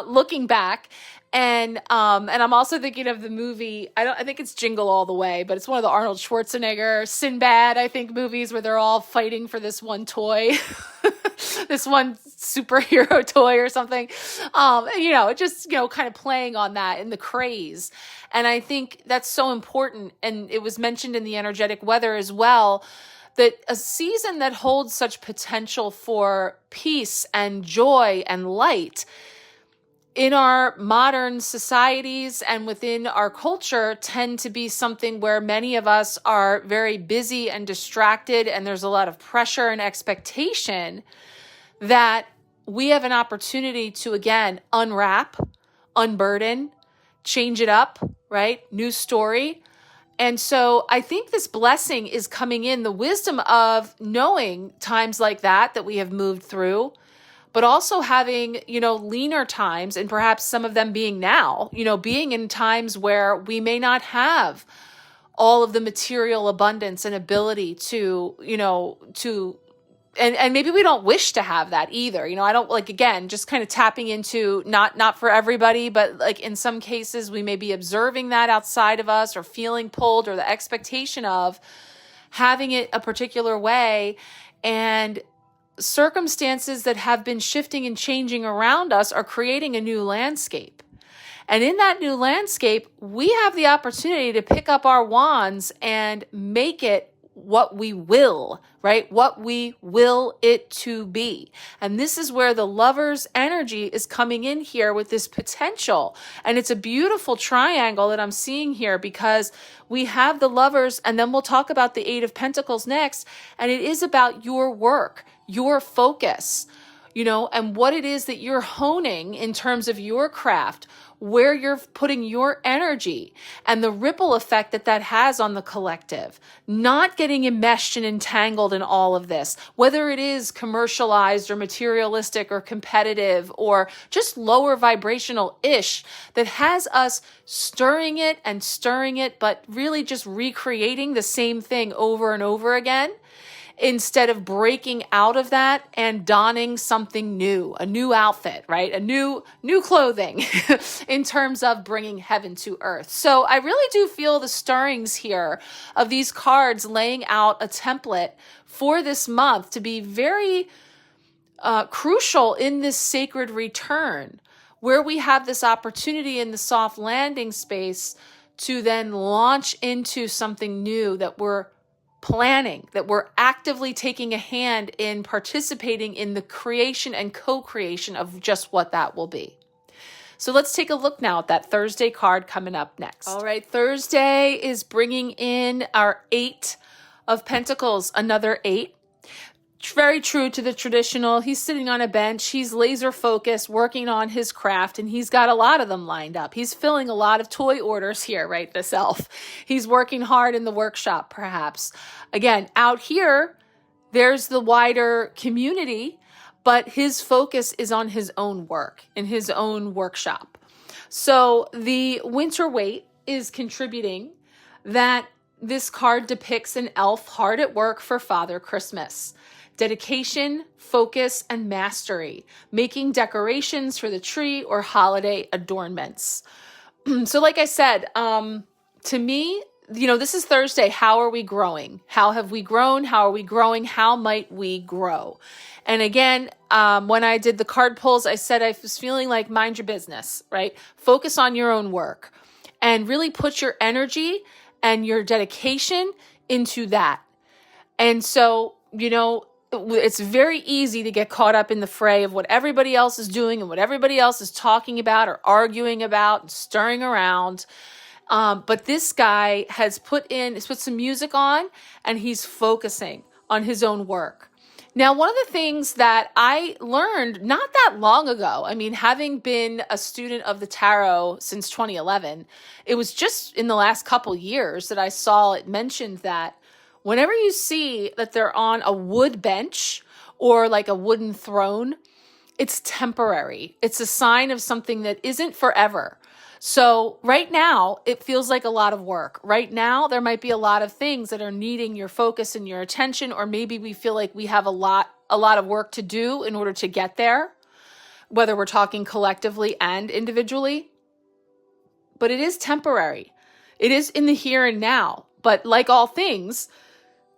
looking back. And I'm also thinking of the movie, I think it's Jingle All the Way, but it's one of the Arnold Schwarzenegger, Sinbad, I think, movies where they're all fighting for this one toy, this one superhero toy or something. Just kind of playing on that and the craze. And I think that's so important. And it was mentioned in the energetic weather as well, that a season that holds such potential for peace and joy and light in our modern societies and within our culture tend to be something where many of us are very busy and distracted, and there's a lot of pressure and expectation, that we have an opportunity to, again, unwrap, unburden, change it up, right? New story. And so I think this blessing is coming in, the wisdom of knowing times like that we have moved through, but also having, leaner times, and perhaps some of them being now, being in times where we may not have all of the material abundance and ability to and maybe we don't wish to have that either. I don't again, just kind of tapping into not for everybody, but in some cases we may be observing that outside of us or feeling pulled or the expectation of having it a particular way, and circumstances that have been shifting and changing around us are creating a new landscape. And in that new landscape, we have the opportunity to pick up our wands and make it what we will, right? What we will it to be. And this is where the Lover's energy is coming in here with this potential. And it's a beautiful triangle that I'm seeing here, because we have the Lovers, and then we'll talk about the 8 of Pentacles next. And it is about your work, your focus, and what it is that you're honing in terms of your craft, where you're putting your energy, and the ripple effect that has on the collective. Not getting enmeshed and entangled in all of this, whether it is commercialized or materialistic or competitive or just lower vibrational-ish, that has us stirring it, but really just recreating the same thing over and over again, instead of breaking out of that and donning something new, a new outfit, right? A new clothing in terms of bringing heaven to earth. So I really do feel the stirrings here of these cards laying out a template for this month to be very crucial in this sacred return, where we have this opportunity in the soft landing space to then launch into something new that we're planning, that we're actively taking a hand in participating in the creation and co-creation of just what that will be. So let's take a look now at that Thursday card coming up next. All right, Thursday is bringing in our 8 of Pentacles, another 8. Very true to the traditional. He's sitting on a bench. He's laser focused, working on his craft, and he's got a lot of them lined up. He's filling a lot of toy orders here, right? This elf. He's working hard in the workshop, perhaps. Again, out here, there's the wider community, but his focus is on his own work in his own workshop. So the winter Waite is contributing that this card depicts an elf hard at work for Father Christmas. Dedication, focus, and mastery, making decorations for the tree or holiday adornments. So like I said, to me, this is Thursday. How are we growing? How have we grown? How are we growing? How might we grow? And again, when I did the card pulls, I said I was feeling like mind your business, right? Focus on your own work and really put your energy and your dedication into that. And so, it's very easy to get caught up in the fray of what everybody else is doing and what everybody else is talking about or arguing about and stirring around. But this guy has put some music on and he's focusing on his own work. Now, one of the things that I learned not that long ago, having been a student of the tarot since 2011, it was just in the last couple years that I saw it mentioned that whenever you see that they're on a wood bench or like a wooden throne, it's temporary. It's a sign of something that isn't forever. So right now, it feels like a lot of work. Right now, there might be a lot of things that are needing your focus and your attention, or maybe we feel like we have a lot of work to do in order to get there, whether we're talking collectively and individually. But it is temporary. It is in the here and now. But like all things,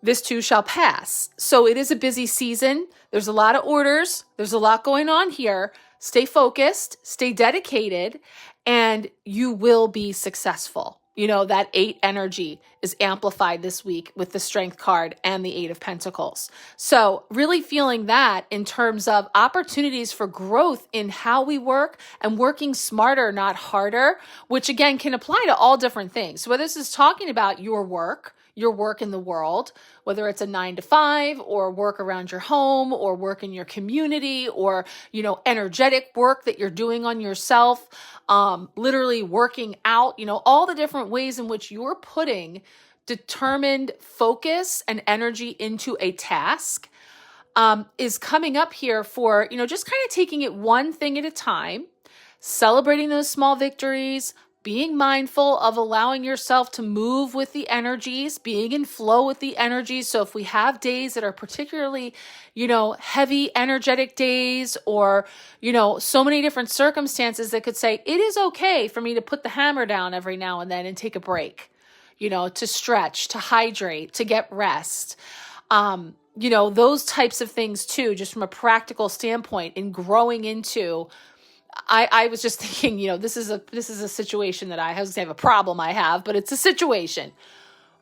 this too shall pass. So it is a busy season. There's a lot of orders. There's a lot going on here. Stay focused, stay dedicated, and you will be successful. That 8 energy is amplified this week with the Strength card and the 8 of Pentacles. So really feeling that in terms of opportunities for growth in how we work and working smarter, not harder, which again can apply to all different things. So whether this is talking about your work in the world, whether it's a 9 to 5 or work around your home or work in your community or, energetic work that you're doing on yourself, literally working out, all the different ways in which you're putting determined focus and energy into a task, is coming up here for, just kind of taking it one thing at a time, celebrating those small victories, being mindful of allowing yourself to move with the energies, being in flow with the energies. So if we have days that are particularly, heavy energetic days or, so many different circumstances that could say, it is okay for me to put the hammer down every now and then and take a break, to stretch, to hydrate, to get rest. Those types of things too, just from a practical standpoint in growing into I was just thinking, this is a situation that I have a problem I have, but it's a situation.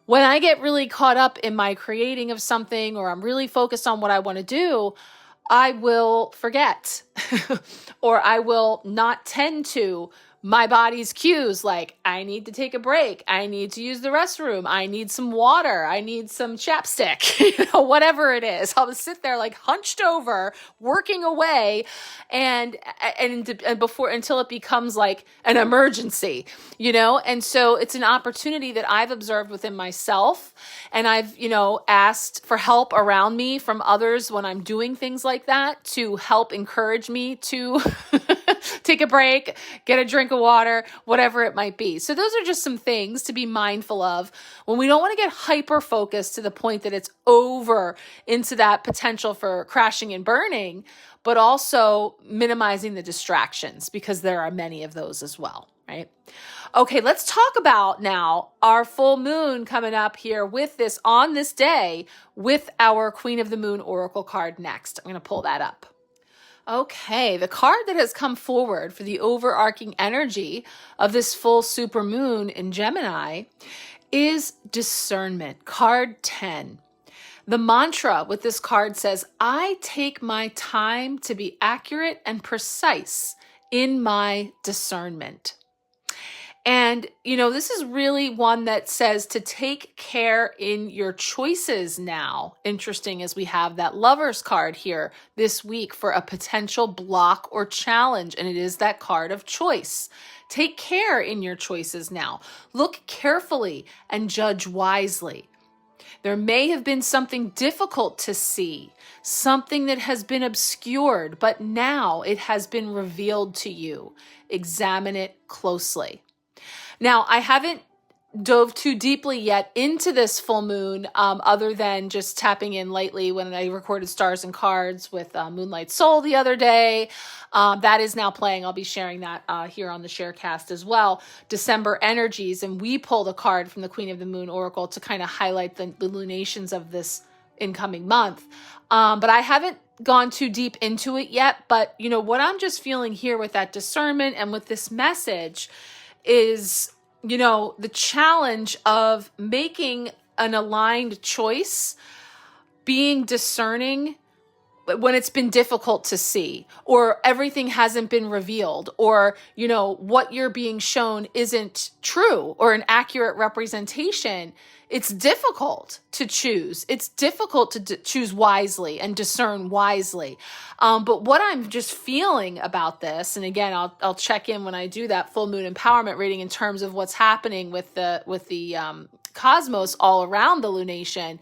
When I get really caught up in my creating of something or I'm really focused on what I want to do, I will forget or I will not tend to my body's cues like I need to take a break. I need to use the restroom. I need some water. I need some chapstick, whatever it is. I'll just sit there like hunched over, working away and before until it becomes like an emergency, And so it's an opportunity that I've observed within myself and I've, asked for help around me from others when I'm doing things like that to help encourage me to take a break, get a drink of water, whatever it might be. So those are just some things to be mindful of when we don't want to get hyper focused to the point that it's over into that potential for crashing and burning, but also minimizing the distractions because there are many of those as well, right? Okay, let's talk about now our full moon coming up here on this day with our Queen of the Moon Oracle card next. I'm going to pull that up. Okay, the card that has come forward for the overarching energy of this full super moon in Gemini is discernment, card 10. The mantra with this card says, I take my time to be accurate and precise in my discernment. And, this is really one that says to take care in your choices now. Interesting, as we have that Lovers card here this week for a potential block or challenge. And it is that card of choice. Take care in your choices now. Look carefully and judge wisely. There may have been something difficult to see, something that has been obscured, but now it has been revealed to you. Examine it closely. Now, I haven't dove too deeply yet into this full moon, other than just tapping in lightly when I recorded Stars and Cards with Moonlight Soul the other day. That is now playing. I'll be sharing that here on the Sharecast as well. December energies, and we pulled a card from the Queen of the Moon Oracle to kind of highlight the lunations of this incoming month. But I haven't gone too deep into it yet. But, what I'm just feeling here with that discernment and with this message is, the challenge of making an aligned choice, being discerning when it's been difficult to see, or everything hasn't been revealed, or, what you're being shown isn't true or an accurate representation. It's difficult to choose. It's difficult to choose wisely and discern wisely. But what I'm just feeling about this, and again, I'll check in when I do that full moon empowerment reading in terms of what's happening with the cosmos all around the lunation,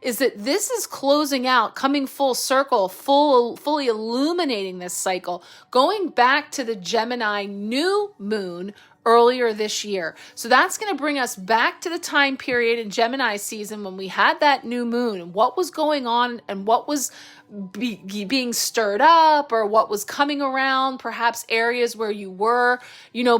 is that this is closing out, coming full circle, fully illuminating this cycle, going back to the Gemini new moon earlier this year. So that's going to bring us back to the time period in Gemini season when we had that new moon and what was going on and what was being stirred up, or what was coming around, perhaps areas where you were,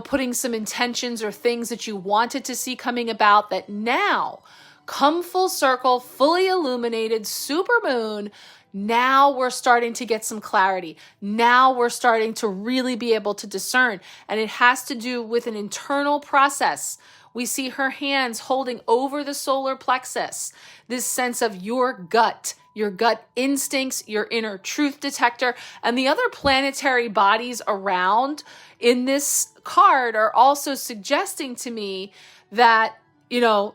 putting some intentions or things that you wanted to see coming about that now come full circle, fully illuminated, super moon. Now we're starting to get some clarity. Now we're starting to really be able to discern. And it has to do with an internal process. We see her hands holding over the solar plexus, this sense of your gut instincts, your inner truth detector, and the other planetary bodies around in this card are also suggesting to me that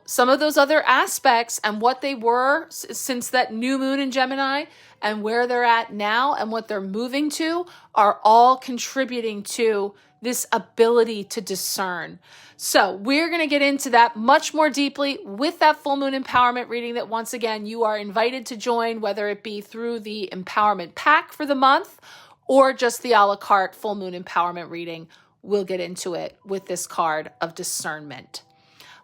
some of those other aspects and what they were since that new moon in Gemini and where they're at now and what they're moving to are all contributing to this ability to discern. So we're going to get into that much more deeply with that full moon empowerment reading that, once again, you are invited to join, whether it be through the empowerment pack for the month or just the a la carte full moon empowerment reading. We'll get into it with this card of discernment.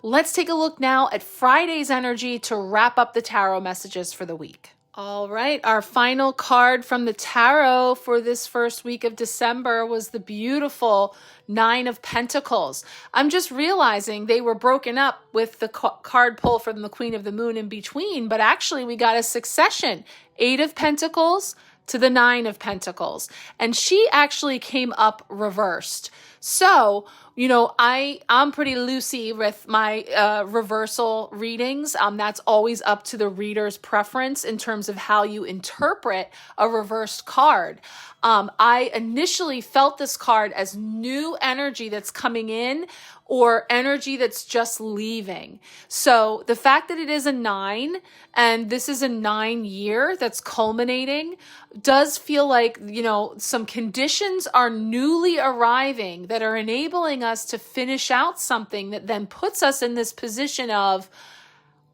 Let's take a look now at Friday's energy to wrap up the tarot messages for the week. All right, our final card from the tarot for this first week of December was the beautiful Nine of Pentacles. I'm just realizing they were broken up with the card pull from the Queen of the Moon in between, but actually we got a succession, Eight of Pentacles to the Nine of Pentacles, and she actually came up reversed. So, I'm pretty loosey with my reversal readings. That's always up to the reader's preference in terms of how you interpret a reversed card. I initially felt this card as new energy that's coming in or energy that's just leaving. So the fact that it is a 9 and this is a 9 year that's culminating does feel like, some conditions are newly arriving that are enabling us to finish out something that then puts us in this position of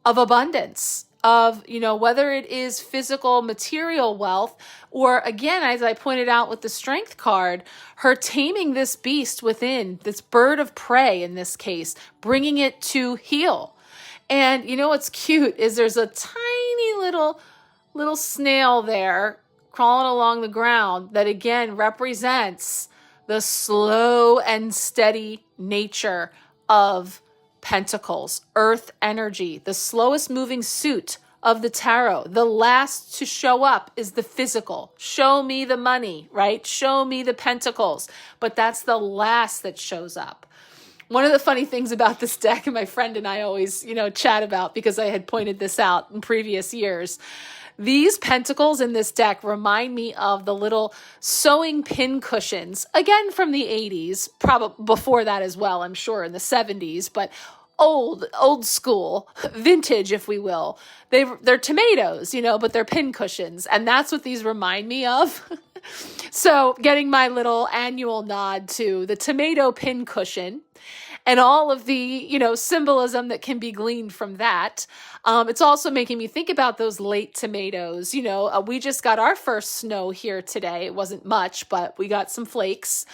abundance, of, whether it is physical, material wealth, or again, as I pointed out with the Strength card, her taming this beast within, this bird of prey in this case, bringing it to heel. And what's cute is there's a tiny little snail there crawling along the ground that again represents the slow and steady nature of Pentacles, earth energy, the slowest moving suit of the tarot. The last to show up is the physical. Show me the money, right? Show me the pentacles. But that's the last that shows up. One of the funny things about this deck, and my friend and I always, chat about because I had pointed this out in previous years, These pentacles in this deck remind me of the little sewing pin cushions, again from the 80s, probably before that as well, I'm sure in the 70s, but old school, vintage, if we will. They're tomatoes, but they're pin cushions. And that's what these remind me of. So getting my little annual nod to the tomato pin cushion and all of the, symbolism that can be gleaned from that. It's also making me think about those late tomatoes. We just got our first snow here today. It wasn't much, but we got some flakes.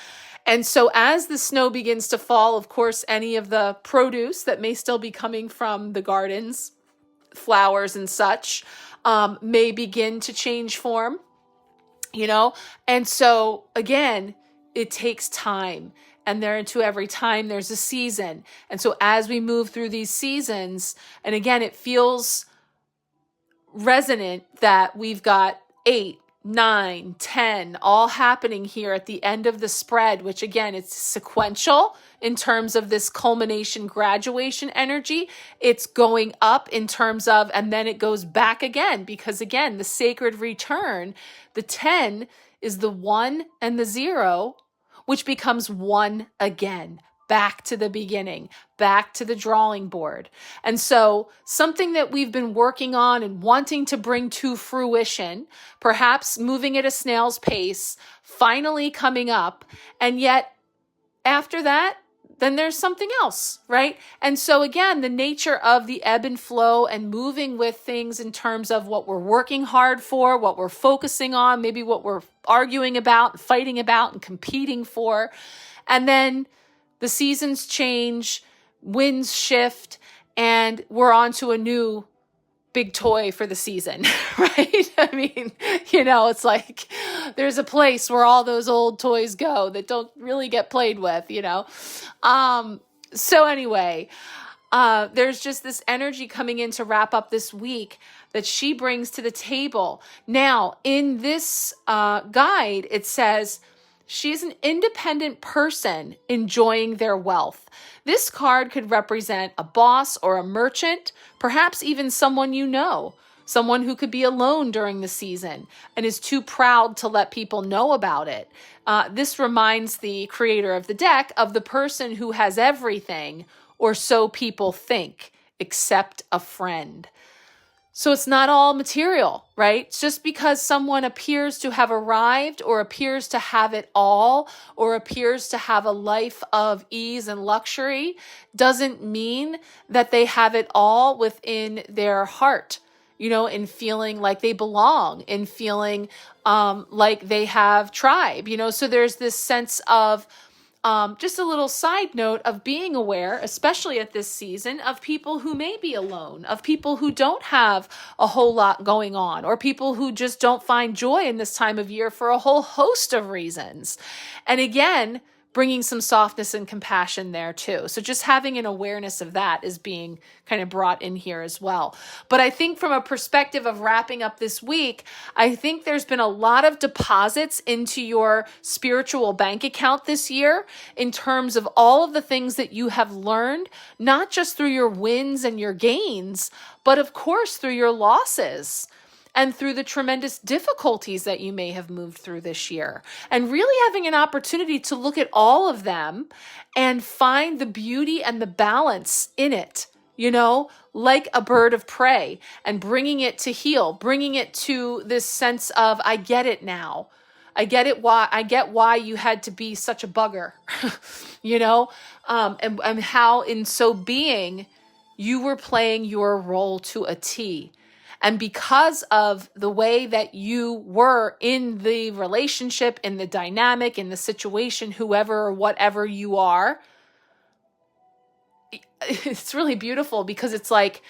And so as the snow begins to fall, of course, any of the produce that may still be coming from the gardens, flowers and such, may begin to change form, And so again, it takes time. And to every time there's a season. And so as we move through these seasons, and again, it feels resonant that we've got 8, 9, 10, all happening here at the end of the spread, which again, it's sequential in terms of this culmination graduation energy. It's going up in terms of, and then it goes back again, because again, the sacred return, the 10 is the 1 and the 0, which becomes 1 again, back to the beginning, back to the drawing board. And so something that we've been working on and wanting to bring to fruition, perhaps moving at a snail's pace, finally coming up. And yet after that, then there's something else, right? And so again, the nature of the ebb and flow and moving with things in terms of what we're working hard for, what we're focusing on, maybe what we're arguing about, fighting about, and competing for. And then the seasons change, winds shift, and we're on to a new big toy for the season, right? I mean, it's like there's a place where all those old toys go that don't really get played with, So anyway, there's just this energy coming in to wrap up this week that she brings to the table. Now, in this guide, it says, she's an independent person enjoying their wealth. This card could represent a boss or a merchant, perhaps even someone someone who could be alone during the season and is too proud to let people know about it. This reminds the creator of the deck of the person who has everything, or so people think, except a friend. So it's not all material, right? Just because someone appears to have arrived or appears to have it all or appears to have a life of ease and luxury doesn't mean that they have it all within their heart, in feeling like they belong, in feeling like they have tribe, So there's this sense of just a little side note of being aware, especially at this season, of people who may be alone, of people who don't have a whole lot going on, or people who just don't find joy in this time of year for a whole host of reasons. And again, bringing some softness and compassion there too. So just having an awareness of that is being kind of brought in here as well. But I think from a perspective of wrapping up this week, I think there's been a lot of deposits into your spiritual bank account this year in terms of all of the things that you have learned, not just through your wins and your gains, but of course through your losses and through the tremendous difficulties that you may have moved through this year. And really having an opportunity to look at all of them and find the beauty and the balance in it, like a bird of prey, and bringing it to heal, bringing it to this sense of, I get it now. I get why you had to be such a bugger, and how in so being, you were playing your role to a T. And because of the way that you were in the relationship, in the dynamic, in the situation, whoever or whatever you are, it's really beautiful because it's like,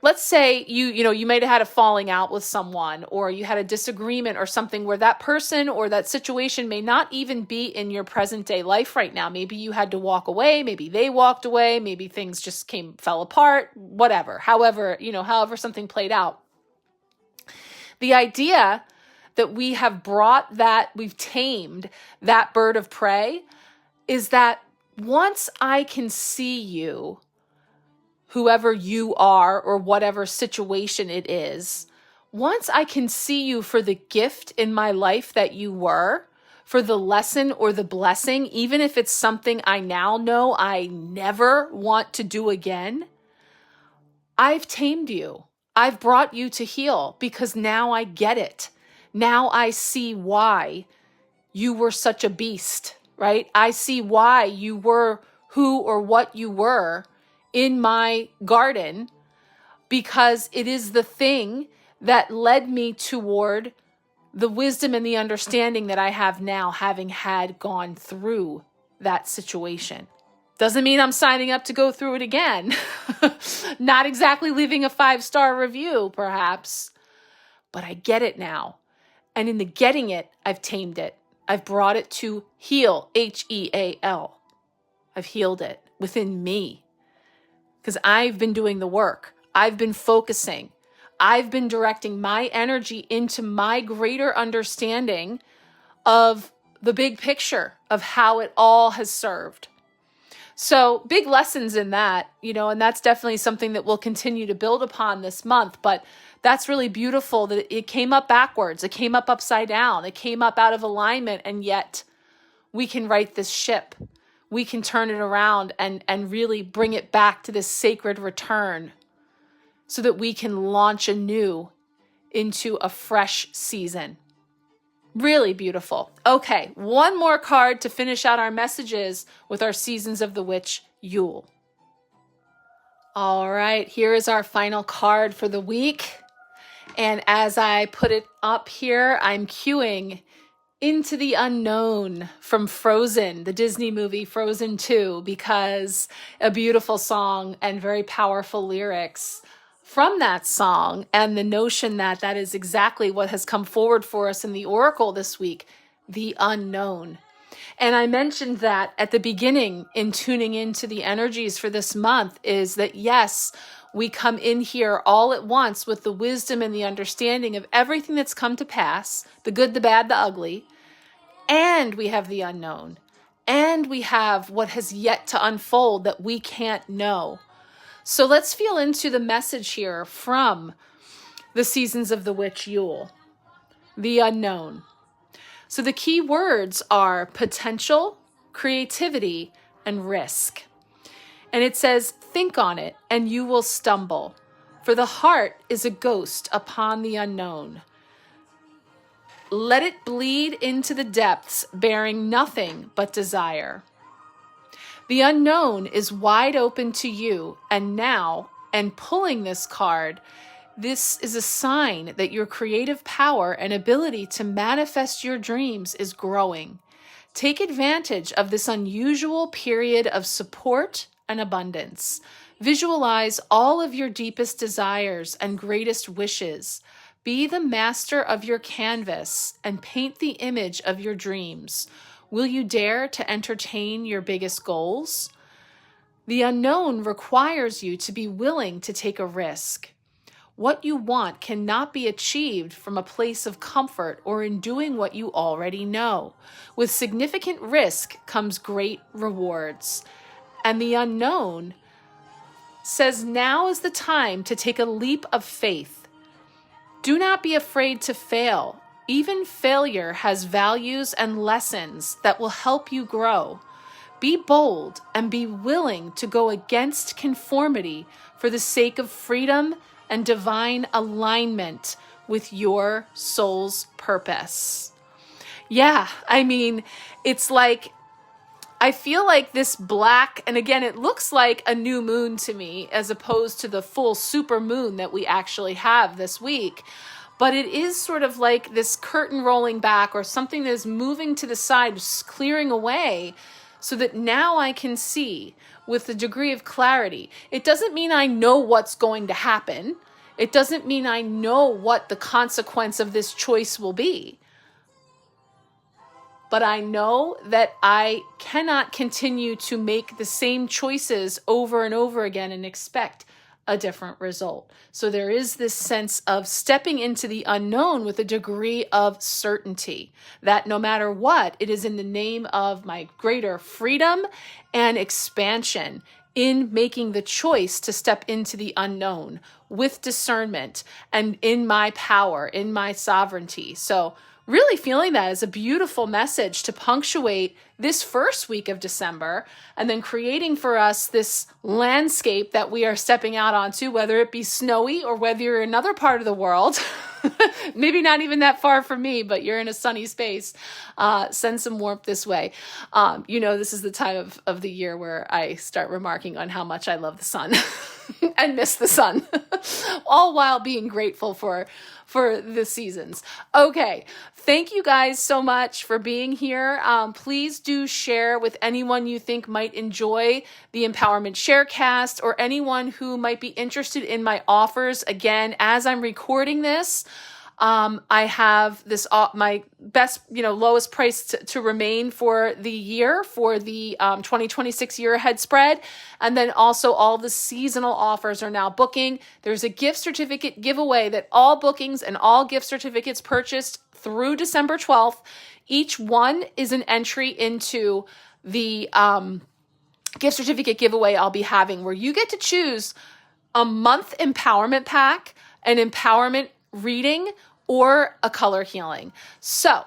let's say you might have had a falling out with someone, or you had a disagreement or something where that person or that situation may not even be in your present day life right now. Maybe you had to walk away. Maybe they walked away. Maybe things just fell apart, whatever, however something played out. The idea that we have we've tamed that bird of prey is that once I can see you, whoever you are or whatever situation it is, once I can see you for the gift in my life that you were, for the lesson or the blessing, even if it's something I now know I never want to do again, I've tamed you. I've brought you to heal because now I get it. Now I see why you were such a beast, right? I see why you were who or what you were in my garden, because it is the thing that led me toward the wisdom and the understanding that I have now, having had gone through that situation. Doesn't mean I'm signing up to go through it again. Not exactly leaving a 5-star review, perhaps, but I get it now. And in the getting it, I've tamed it. I've brought it to heal, H-E-A-L. I've healed it within me because I've been doing the work. I've been focusing. I've been directing my energy into my greater understanding of the big picture of how it all has served. So big lessons in that, and that's definitely something that we'll continue to build upon this month. But that's really beautiful that it came up backwards. It came up upside down. It came up out of alignment. And yet we can right this ship. We can turn it around and really bring it back to this sacred return so that we can launch anew into a fresh season. Really beautiful. Okay, one more card to finish out our messages with our Seasons of the Witch, Yule. All right, here is our final card for the week. And as I put it up here, I'm cueing Into the Unknown from Frozen, the Disney movie Frozen 2, because a beautiful song and very powerful lyrics from that song, and the notion that that is exactly what has come forward for us in the Oracle this week, the unknown. And I mentioned that at the beginning in tuning into the energies for this month is that, yes, we come in here all at once with the wisdom and the understanding of everything that's come to pass, the good, the bad, the ugly, and we have the unknown, and we have what has yet to unfold that we can't know. So let's feel into the message here from the Seasons of the Witch, Yule, the unknown. So the key words are potential, creativity, and risk. And it says, think on it and you will stumble, for the heart is a ghost upon the unknown. Let it bleed into the depths, bearing nothing but desire. The unknown is wide open to you, and now, and pulling this card, this is a sign that your creative power and ability to manifest your dreams is growing. Take advantage of this unusual period of support and abundance. Visualize all of your deepest desires and greatest wishes. Be the master of your canvas and paint the image of your dreams. Will you dare to entertain your biggest goals? The unknown requires you to be willing to take a risk. What you want cannot be achieved from a place of comfort or in doing what you already know. With significant risk comes great rewards. And the unknown says now is the time to take a leap of faith. Do not be afraid to fail. Even failure has values and lessons that will help you grow. Be bold and be willing to go against conformity for the sake of freedom and divine alignment with your soul's purpose. Yeah, I mean, it's like, I feel like this black, and again, it looks like a new moon to me as opposed to the full super moon that we actually have this week. But it is sort of like this curtain rolling back or something that is moving to the side, just clearing away so that now I can see with a degree of clarity. It doesn't mean I know what's going to happen. It doesn't mean I know what the consequence of this choice will be. But I know that I cannot continue to make the same choices over and over again and expect a different result. So there is this sense of stepping into the unknown with a degree of certainty that no matter what, it is in the name of my greater freedom and expansion in making the choice to step into the unknown with discernment and in my power, in my sovereignty. So really feeling that as a beautiful message to punctuate this first week of December, and then creating for us this landscape that we are stepping out onto, whether it be snowy or whether you're in another part of the world, maybe not even that far from me, but you're in a sunny space. Send some warmth this way. This is the time of the year where I start remarking on how much I love the sun and miss the sun, all while being grateful for the seasons. Okay. Thank you guys so much for being here. Please do share with anyone you think might enjoy the Empowerment Sharecast, or anyone who might be interested in my offers. Again, as I'm recording this, I have this my best, lowest price to remain for the year, for the 2026 year ahead spread. And then also all the seasonal offers are now booking. There's a gift certificate giveaway that all bookings and all gift certificates purchased through December 12th, each one is an entry into the gift certificate giveaway I'll be having, where you get to choose a month empowerment pack, an empowerment reading, or a color healing. So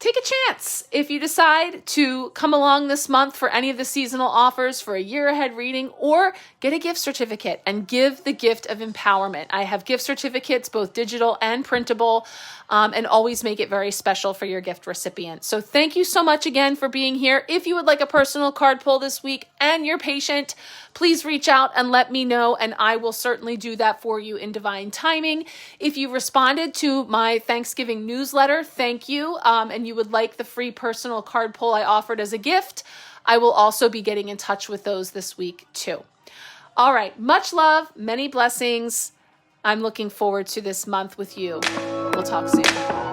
take a chance if you decide to come along this month for any of the seasonal offers for a year ahead reading, or get a gift certificate and give the gift of empowerment. I have gift certificates, both digital and printable, and always make it very special for your gift recipient. So thank you so much again for being here. If you would like a personal card pull this week and you're patient, please reach out and let me know, and I will certainly do that for you in divine timing. If you responded to my Thanksgiving newsletter, thank you, and you would like the free personal card pull I offered as a gift, I will also be getting in touch with those this week too. All right, much love, many blessings. I'm looking forward to this month with you. We'll talk soon.